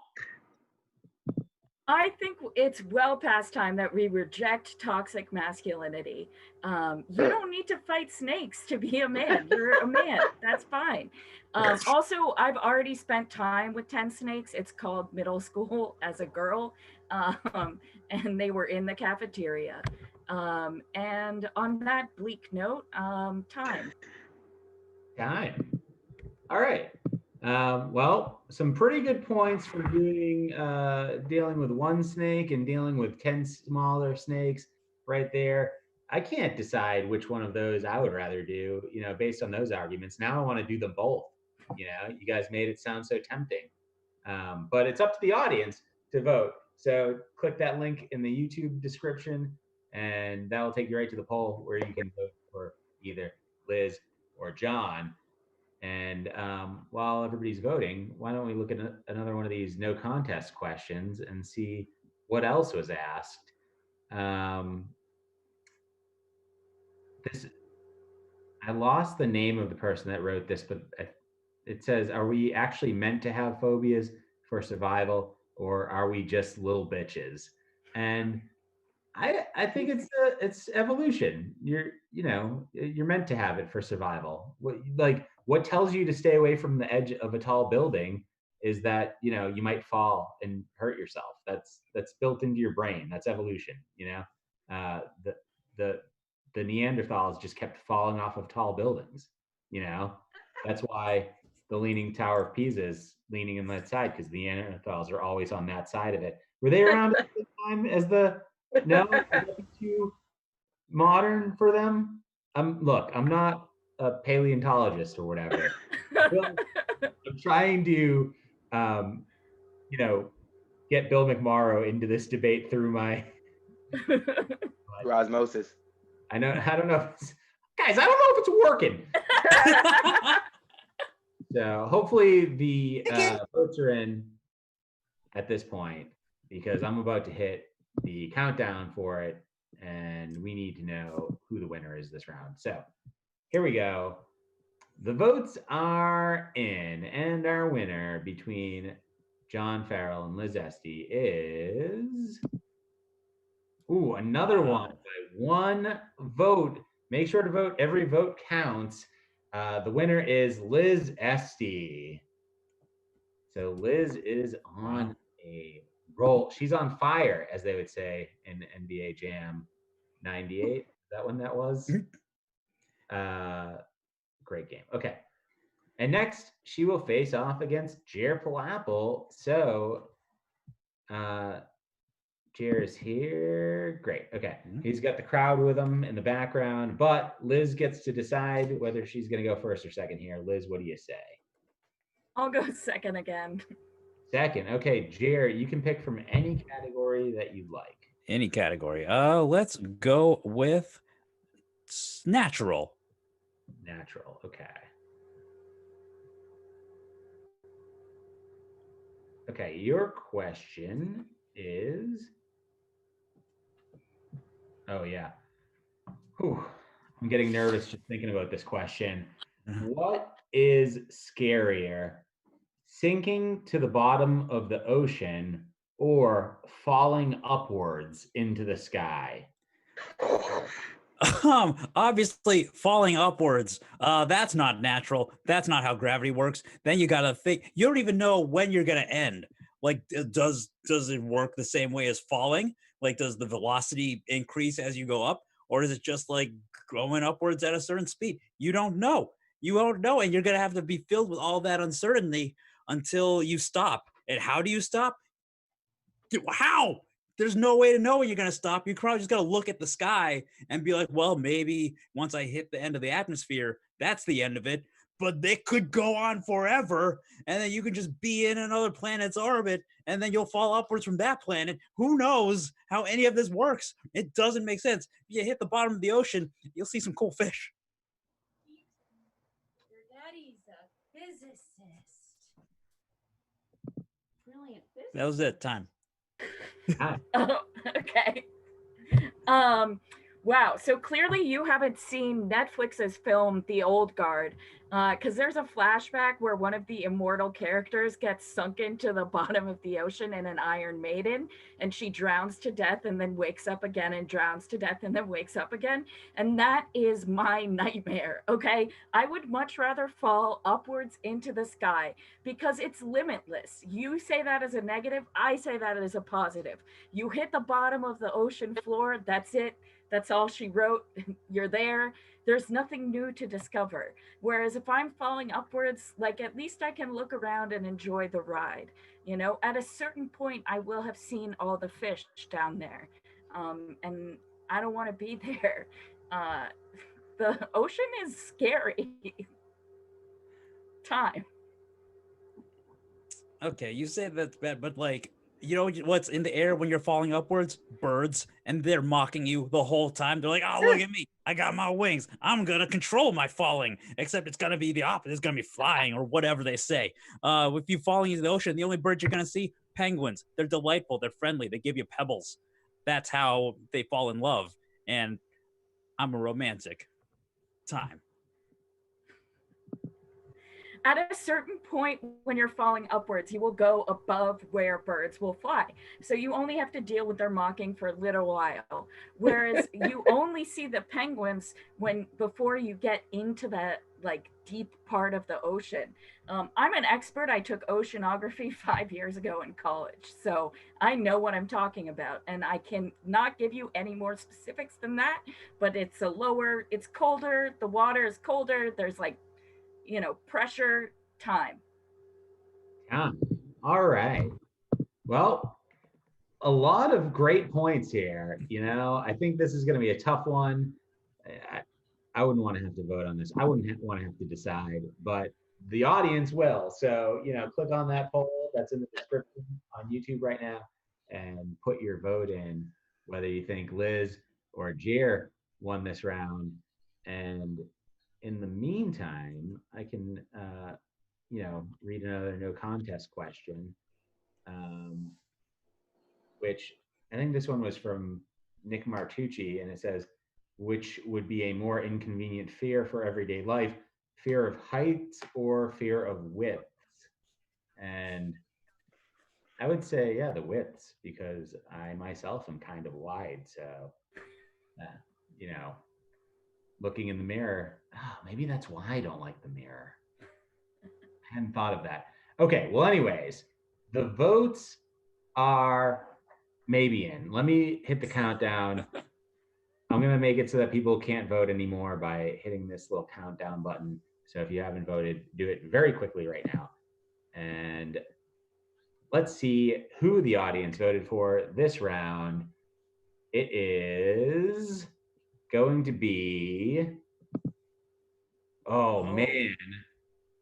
[SPEAKER 2] I think it's well past time that we reject toxic masculinity. You don't need to fight snakes to be a man. You're a man. That's fine. Also, I've already spent time with 10 snakes. It's called middle school as a girl. And they were in the cafeteria. And on that bleak note, time.
[SPEAKER 1] All right. Well, some pretty good points for dealing with one snake and dealing with 10 smaller snakes right there. I can't decide which one of those I would rather do, based on those arguments. Now I want to do them both. You guys made it sound so tempting. But it's up to the audience to vote. So click that link in the YouTube description, and that will take you right to the poll where you can vote for either Liz or John. And while everybody's voting, why don't we look at another one of these no contest questions and see what else was asked? I lost the name of the person that wrote this, but it says, are we actually meant to have phobias for survival, or are we just little bitches? And I think it's evolution. You're meant to have it for survival. What tells you to stay away from the edge of a tall building is that you might fall and hurt yourself. That's built into your brain. That's evolution. The the the Neanderthals just kept falling off of tall buildings. That's why the Leaning Tower of Pisa is leaning in that side, because the Neanderthals are always on that side of it. Were they around at the same time as the? No, would that be too modern for them? Look, I'm not a paleontologist or whatever. I'm trying to, um, get Bill McMorrow into this debate through my.
[SPEAKER 5] Through osmosis.
[SPEAKER 1] I don't know guys, I don't know if it's working. So hopefully the votes are in at this point, because I'm about to hit the countdown for it, and we need to know who the winner is this round. So here we go. The votes are in, and our winner between John Farrell and Liz Esty is another one by one vote. Make sure to vote. Every vote counts. The winner is Liz Esty. So Liz is on a roll. She's on fire, as they would say in NBA Jam 98. Is that when that was? Great game. Okay. And next, she will face off against Jer Palapple. So Jer is here. Great. Okay. He's got the crowd with him in the background, but Liz gets to decide whether she's going to go first or second here. Liz, what do you say?
[SPEAKER 2] I'll go second again.
[SPEAKER 1] Second. Okay, Jer, you can pick from any category that you like.
[SPEAKER 4] Any category. Let's go with natural.
[SPEAKER 1] Natural. Okay. Okay, your question is. Oh yeah. Whew. I'm getting nervous just thinking about this question. What is scarier, sinking to the bottom of the ocean or falling upwards into the sky?
[SPEAKER 4] Obviously falling upwards. That's not natural. That's not how gravity works. Then you gotta think. You don't even know when you're gonna end. Like, does it work the same way as falling? Like, does the velocity increase as you go up, or is it just like going upwards at a certain speed? You don't know. You won't know, and you're gonna have to be filled with all that uncertainty until you stop. And how do you stop? How? There's no way to know when you're going to stop. You probably just got to look at the sky and be like, well, maybe once I hit the end of the atmosphere, that's the end of it. But they could go on forever. And then you could just be in another planet's orbit and then you'll fall upwards from that planet. Who knows how any of this works? It doesn't make sense. If you hit the bottom of the ocean, you'll see some cool fish.
[SPEAKER 10] Your daddy's a physicist. Brilliant physicist.
[SPEAKER 4] That was it. Time.
[SPEAKER 2] Oh, okay. Wow. So clearly you haven't seen Netflix's film The Old Guard, because there's a flashback where one of the immortal characters gets sunk into the bottom of the ocean in an Iron Maiden, and she drowns to death and then wakes up again and drowns to death and then wakes up again. And that is my nightmare. Okay. I would much rather fall upwards into the sky because it's limitless. You say that as a negative, I say that as a positive. You hit the bottom of the ocean floor, that's it. That's all she wrote. You're there. There's nothing new to discover. Whereas if I'm falling upwards, like at least I can look around and enjoy the ride. At a certain point, I will have seen all the fish down there. And I don't want to be there. The ocean is scary. Time.
[SPEAKER 4] Okay, you say that's bad, but like, you know what's in the air when you're falling upwards? Birds, and they're mocking you the whole time. They're like, "Oh, look at me! I got my wings. I'm gonna control my falling." Except it's gonna be the opposite. It's gonna be flying or whatever they say. If you falling into the ocean, the only birds you're gonna see, penguins. They're delightful. They're friendly. They give you pebbles. That's how they fall in love. And I'm a romantic. Time.
[SPEAKER 2] at a certain point when you're falling upwards, you will go above where birds will fly. So you only have to deal with their mocking for a little while. Whereas you only see the penguins before you get into the like deep part of the ocean. I'm an expert. I took oceanography 5 years ago in college. So I know what I'm talking about. And I can not give you any more specifics than that, but it's colder, the water is colder, there's like pressure, time.
[SPEAKER 1] Yeah. All right. Well, a lot of great points here. I think this is going to be a tough one. I wouldn't want to have to vote on this. I wouldn't want to have to decide, but the audience will. So, click on that poll that's in the description on YouTube right now and put your vote in, whether you think Liz or Jer won this round. And in the meantime, I can, read another no contest question, which I think this one was from Nick Martucci, and it says, which would be a more inconvenient fear for everyday life, fear of heights or fear of widths? And I would say, yeah, the widths, because I myself am kind of wide. So, you know, looking in the mirror, maybe that's why I don't like the mirror. I hadn't thought of that. Okay, well, anyways, the votes are maybe in. Let me hit the countdown. I'm going to make it so that people can't vote anymore by hitting this little countdown button. So if you haven't voted, do it very quickly right now. And let's see who the audience voted for this round. It is going to be, oh man,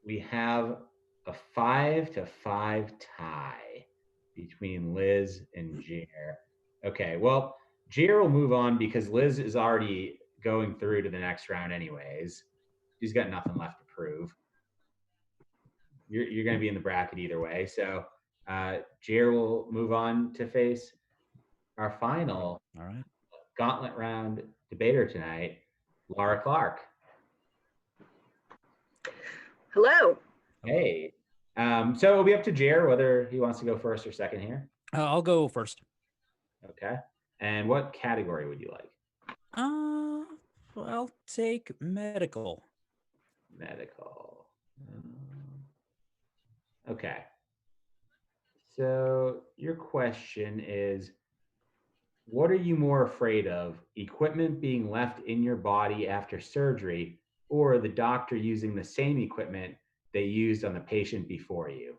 [SPEAKER 1] we have a 5-5 tie between Liz and Jer. Okay, well, Jer will move on because Liz is already going through to the next round anyways. She's got nothing left to prove. You're going to be in the bracket either way. So Jer will move on to face our final gauntlet round debater tonight, Laura Clark.
[SPEAKER 6] Hello.
[SPEAKER 1] Hey. So it'll be up to Jer whether he wants to go first or second here.
[SPEAKER 4] I'll go first.
[SPEAKER 1] Okay. And what category would you like?
[SPEAKER 4] I'll take medical.
[SPEAKER 1] Medical. Okay. So your question is, what are you more afraid of? Equipment being left in your body after surgery, or the doctor using the same equipment they used on the patient before you?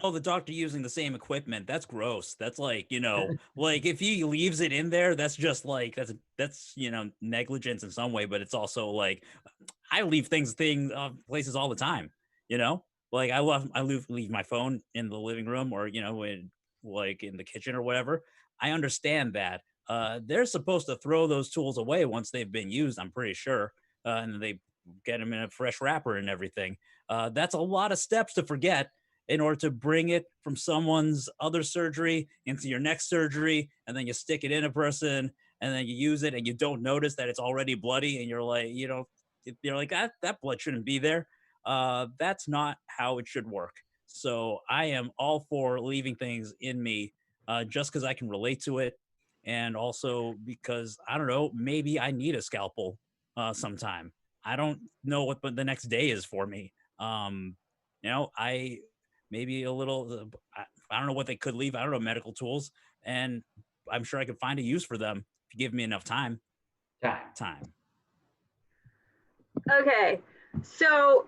[SPEAKER 4] Oh, the doctor using the same equipment. That's gross. That's like, like if he leaves it in there, that's just like, that's negligence in some way, but it's also like, I leave places all the time, like I leave my phone in the living room or, like in the kitchen or whatever. I understand that. They're supposed to throw those tools away once they've been used, I'm pretty sure. And they get them in a fresh wrapper and everything. That's a lot of steps to forget in order to bring it from someone's other surgery into your next surgery, and then you stick it in a person, and then you use it, and you don't notice that it's already bloody, and you're like, that blood shouldn't be there. That's not how it should work. So I am all for leaving things in me, just because I can relate to it, and also because I don't know, maybe I need a scalpel sometime. I don't know what the next day is for me. Maybe a little, I don't know what they could leave. I don't know, medical tools. And I'm sure I could find a use for them if you give me enough time. Time.
[SPEAKER 6] Okay. So,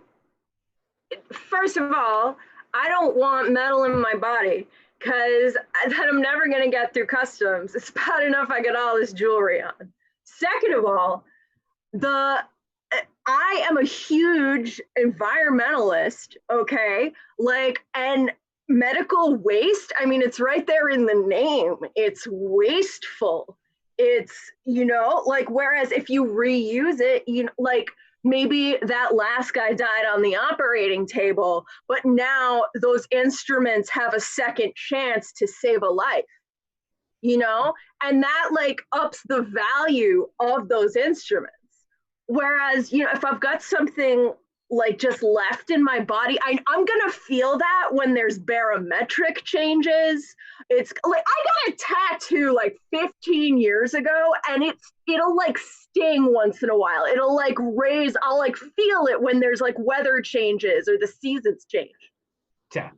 [SPEAKER 6] first of all, I don't want metal in my body because then I'm never going to get through customs. It's bad enough I get all this jewelry on. Second of all, I am a huge environmentalist, okay? And medical waste, I mean, it's right there in the name. It's wasteful. It's, whereas if you reuse it, maybe that last guy died on the operating table, but now those instruments have a second chance to save a life, and that ups the value of those instruments. Whereas, if I've got something like just left in my body. I'm gonna feel that when there's barometric changes. It's like I got a tattoo like 15 years ago, and it'll like sting once in a while. It'll like raise, I'll like feel it when there's like weather changes or the seasons change.
[SPEAKER 1] Yeah.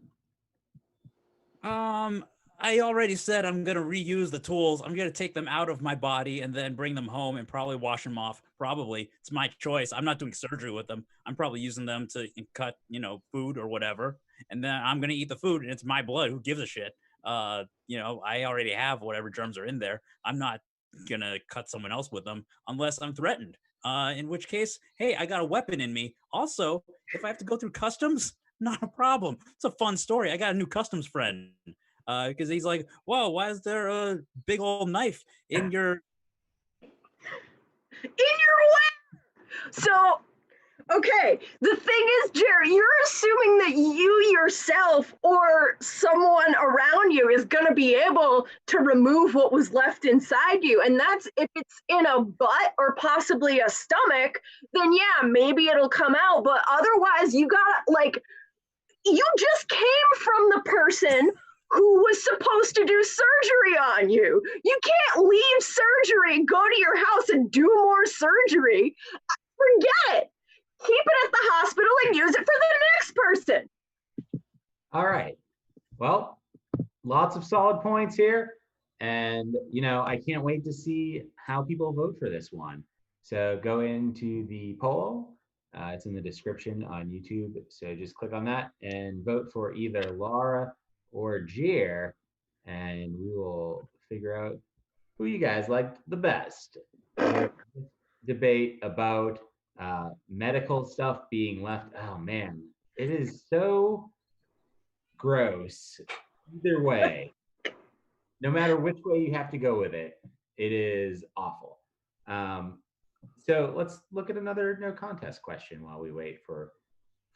[SPEAKER 4] I already said I'm gonna reuse the tools. I'm gonna take them out of my body and then bring them home and probably wash them off. Probably. It's my choice. I'm not doing surgery with them. I'm probably using them to cut, food or whatever. And then I'm gonna eat the food and it's my blood. Who gives a shit? I already have whatever germs are in there. I'm not gonna cut someone else with them unless I'm threatened. In which case, hey, I got a weapon in me. Also, if I have to go through customs, not a problem. It's a fun story. I got a new customs friend. Because he's like, whoa, why is there a big old knife in your
[SPEAKER 6] way? So, okay, the thing is, Jerry, you're assuming that you yourself or someone around you is going to be able to remove what was left inside you. And that's if it's in a butt or possibly a stomach, then yeah, maybe it'll come out. But otherwise, you got like, you just came from the person who was supposed to do surgery on you. You can't leave surgery, go to your house and do more surgery. Forget it. Keep it at the hospital and use it for the next person.
[SPEAKER 1] All right. Well, lots of solid points here. And, I can't wait to see how people vote for this one. So go into the poll. It's in the description on YouTube. So just click on that and vote for either Laura or Jer, and we will figure out who you guys liked the best. Debate about medical stuff being left. Oh man, it is so gross. Either way, no matter which way you have to go with it, it is awful. So let's look at another no contest question while we wait for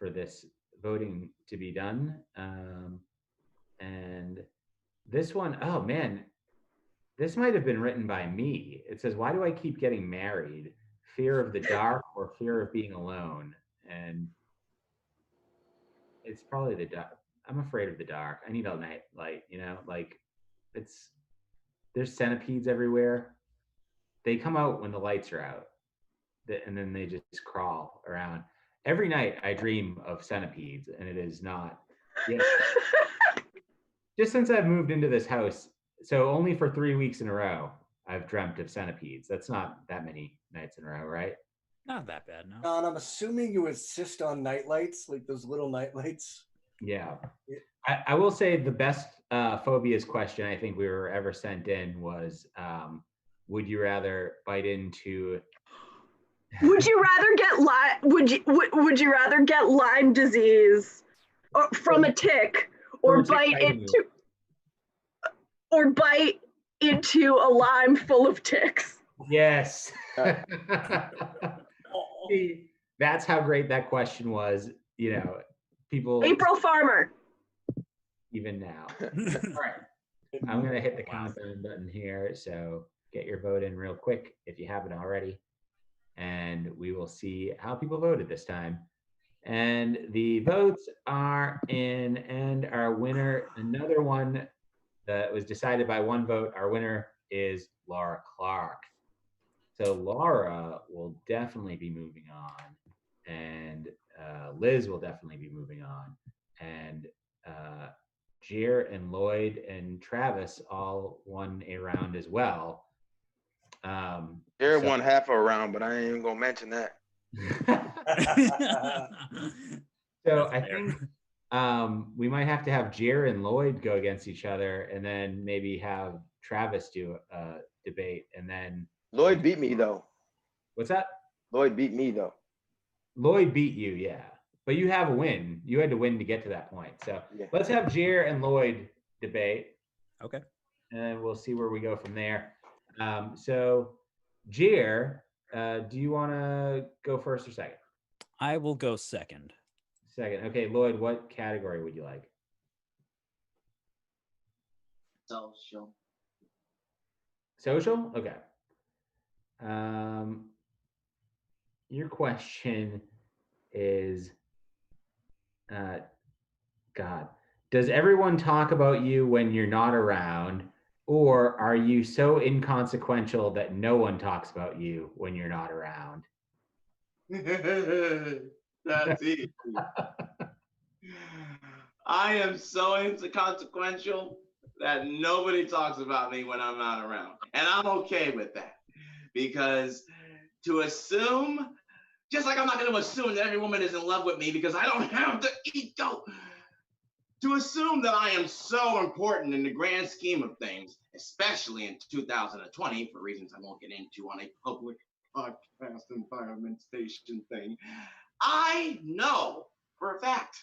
[SPEAKER 1] this voting to be done. And this one, oh man, this might have been written by me. It says, why do I keep getting married? Fear of the dark or fear of being alone? And it's probably the dark. I'm afraid of the dark. I need a night light, like there's centipedes everywhere. They come out when the lights are out, and then they just crawl around. Every night I dream of centipedes, and it is not, yeah. Just since I've moved into this house, so only for 3 weeks in a row, I've dreamt of centipedes. That's not that many nights in a row, right?
[SPEAKER 4] Not that bad, no.
[SPEAKER 3] John, I'm assuming you insist on nightlights, like those little nightlights.
[SPEAKER 1] Yeah. I will say the best phobias question I think we were ever sent in was, would you rather bite into...
[SPEAKER 6] Would you rather get would you rather get Lyme disease or from a tick, or bite into a lime full of ticks?
[SPEAKER 1] Yes. See, that's how great that question was. People.
[SPEAKER 6] April Farmer.
[SPEAKER 1] Even now. All right. I'm going to hit the countdown button here. So get your vote in real quick if you haven't already. And we will see how people voted this time. And the votes are in, and our winner, another one that was decided by one vote, our winner is Laura Clark. So Laura will definitely be moving on, and Liz will definitely be moving on, and Jer and Lloyd and Travis all won a round as well.
[SPEAKER 5] Jer won half a round, but I ain't even gonna mention that.
[SPEAKER 1] So I think we might have to have Jer and Lloyd go against each other, and then maybe have Travis do a debate, and then
[SPEAKER 5] Lloyd beat me though.
[SPEAKER 1] What's that?
[SPEAKER 5] Lloyd beat me though.
[SPEAKER 1] Lloyd beat you, yeah. But you have a win. You had to win to get to that point. So let's have Jer and Lloyd debate.
[SPEAKER 4] Okay.
[SPEAKER 1] And we'll see where we go from there. So Jer, do you want to go first or second?
[SPEAKER 4] I will go second.
[SPEAKER 1] Second. Okay, Lloyd, what category would you like?
[SPEAKER 8] Social.
[SPEAKER 1] Social? Okay. Your question is, God, does everyone talk about you when you're not around, or are you so inconsequential that no one talks about you when you're not around?
[SPEAKER 8] That's easy. I am so inconsequential that nobody talks about me when I'm not around. And I'm okay with that, because to assume, just like I'm not going to assume that every woman is in love with me because I don't have the ego, to assume that I am so important in the grand scheme of things, especially in 2020, for reasons I won't get into on a public podcast environment station thing, I know for a fact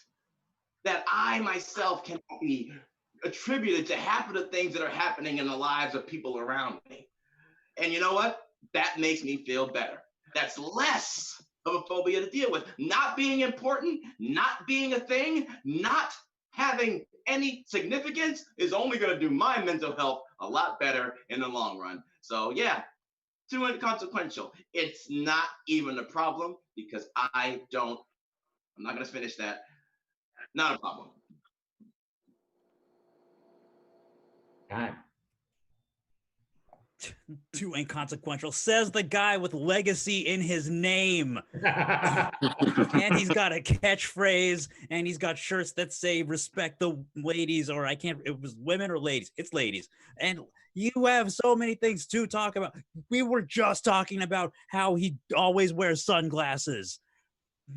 [SPEAKER 8] that I myself cannot be attributed to half of the things that are happening in the lives of people around me. And you know what? That makes me feel better. That's less of a phobia to deal with. Not being important, not being a thing, not having any significance is only going to do my mental health a lot better in the long run. So yeah, too inconsequential. It's not even a problem because I'm not going to finish that. Not a problem.
[SPEAKER 1] Time.
[SPEAKER 4] Too inconsequential, says the guy with legacy in his name. And he's got a catchphrase, and he's got shirts that say respect the ladies, or I can't, it was women or ladies, it's ladies. And you have so many things to talk about. We were just talking about how he always wears sunglasses.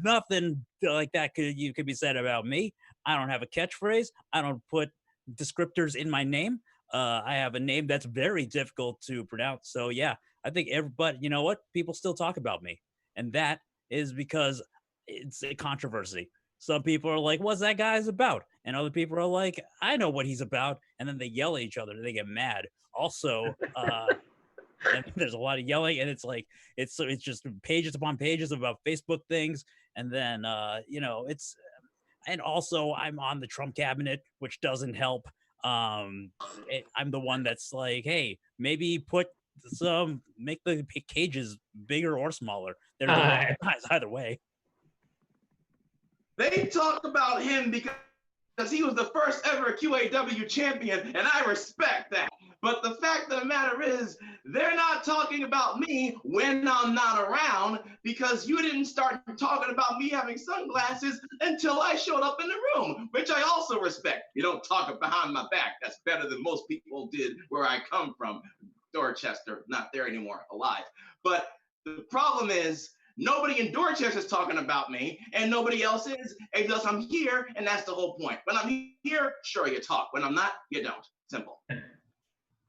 [SPEAKER 4] Nothing like that could be said about me. I don't have a catchphrase. I don't put descriptors in my name. I have a name that's very difficult to pronounce. So yeah, I think everybody, you know what? People still talk about me, and that is because it's a controversy. Some people are like, "What's that guy's about?" And other people are like, "I know what he's about." And then they yell at each other. They get mad. Also, and there's a lot of yelling, and it's like it's just pages upon pages about Facebook things, and then it's, and also I'm on the Trump cabinet, which doesn't help. I'm the one that's like, hey, maybe make the cages bigger or smaller. They're the right size either way.
[SPEAKER 8] They talk about him because he was the first ever QAW champion, and I respect that. But the fact of the matter is, they're not talking about me when I'm not around, because you didn't start talking about me having sunglasses until I showed up in the room, which I also respect. You don't talk behind my back. That's better than most people did where I come from. Dorchester, not there anymore, alive. But the problem is, nobody in Dorchester is talking about me, and nobody else is, unless I'm here, and that's the whole point. When I'm here, sure, you talk. When I'm not, you don't. Simple.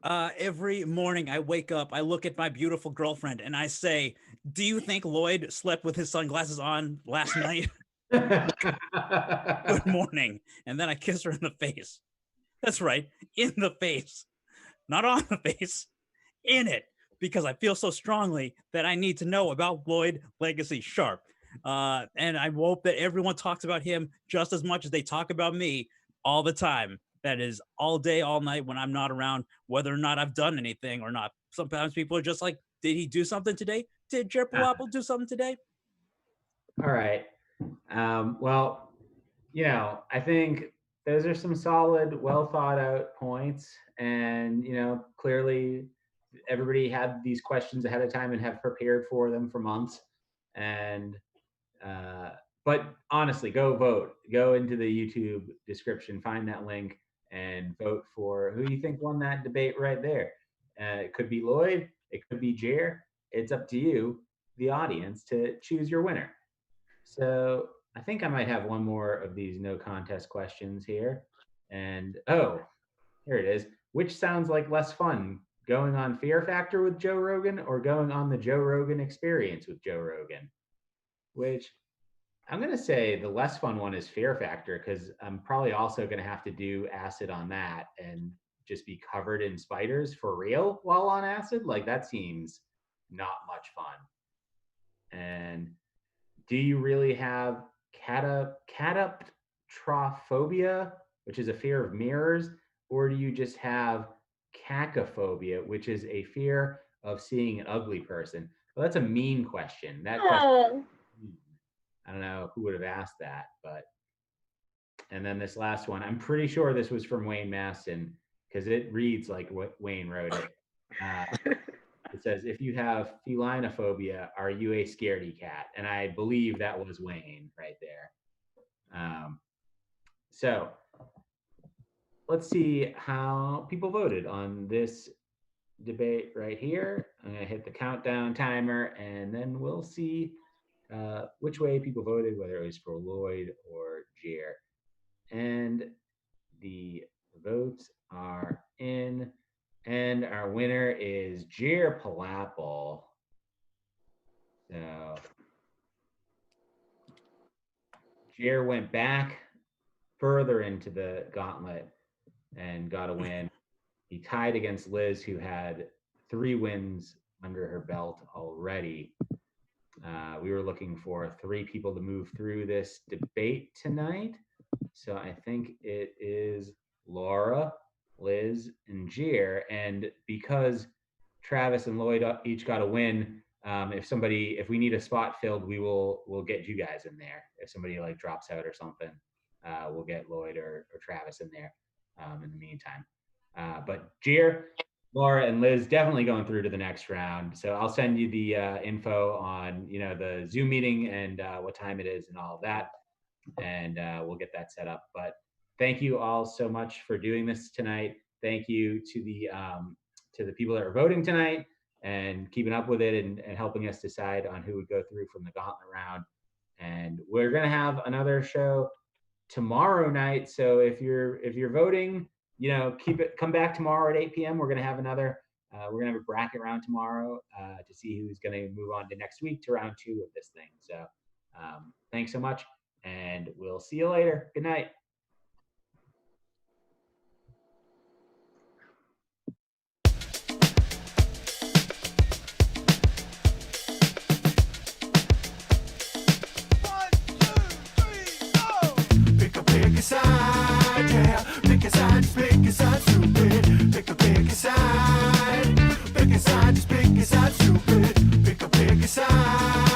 [SPEAKER 4] Every morning I wake up, I look at my beautiful girlfriend, and I say, "Do you think Lloyd slept with his sunglasses on last night?" Good morning. And then I kiss her in the face. That's right, in the face. Not on the face, in it. Because I feel so strongly that I need to know about Lloyd Legacy Sharp. And I hope that everyone talks about him just as much as they talk about me all the time. That is all day, all night when I'm not around, whether or not I've done anything or not. Sometimes people are just like, did he do something today? Did Jerpalapple do something today?
[SPEAKER 1] All right. Well, I think those are some solid, well thought out points. And, clearly everybody had these questions ahead of time and have prepared for them for months. And, but honestly, go vote. Go into the YouTube description, find that link, and vote for who you think won that debate right there. It could be Lloyd, it could be Jer. It's up to you, the audience, to choose your winner. So I think I might have one more of these no contest questions here. And here it is. Which sounds like less fun, going on Fear Factor with Joe Rogan or going on the Joe Rogan Experience with Joe Rogan? Which I'm going to say the less fun one is Fear Factor, because I'm probably also going to have to do acid on that and just be covered in spiders for real while on acid. Like, that seems not much fun. And do you really have cataptrophobia, which is a fear of mirrors, or do you just have cacophobia, which is a fear of seeing an ugly person? Well, that's a mean question. That question. I don't know who would have asked that, but. And then this last one, I'm pretty sure this was from Wayne Maston because it reads like Wayne wrote it. It says, if you have felinophobia, are you a scaredy cat? And I believe that was Wayne right there. So let's see how people voted on this debate right here. I'm going to hit the countdown timer, and then we'll see which way people voted, whether it was for Lloyd or Jer. And the votes are in, and our winner is Jer Palapple. So Jer went back further into the gauntlet and got a win. He tied against Liz, who had 3 wins under her belt already. We were looking for 3 people to move through this debate tonight. So I think it is Laura, Liz, and Jer. And because Travis and Lloyd each got a win, if we need a spot filled, we'll get you guys in there. If somebody like drops out or something, we'll get Lloyd or Travis in there in the meantime. But Jer, Laura, and Liz definitely going through to the next round. So I'll send you the info on the Zoom meeting and what time it is and all of that, and we'll get that set up. But thank you all so much for doing this tonight. Thank you to the people that are voting tonight and keeping up with it and helping us decide on who would go through from the gauntlet round. And we're gonna have another show tomorrow night. So if you're voting, come back tomorrow at 8 p.m. We're gonna have we're gonna have a bracket round tomorrow to see who's gonna move on to next week to round 2 of this thing. So thanks so much, and we'll see you later. Good night.
[SPEAKER 11] Pick a side, yeah. Pick a side, just pick a side, stupid. Pick a side. Pick a side, just pick a side, stupid. Pick a side.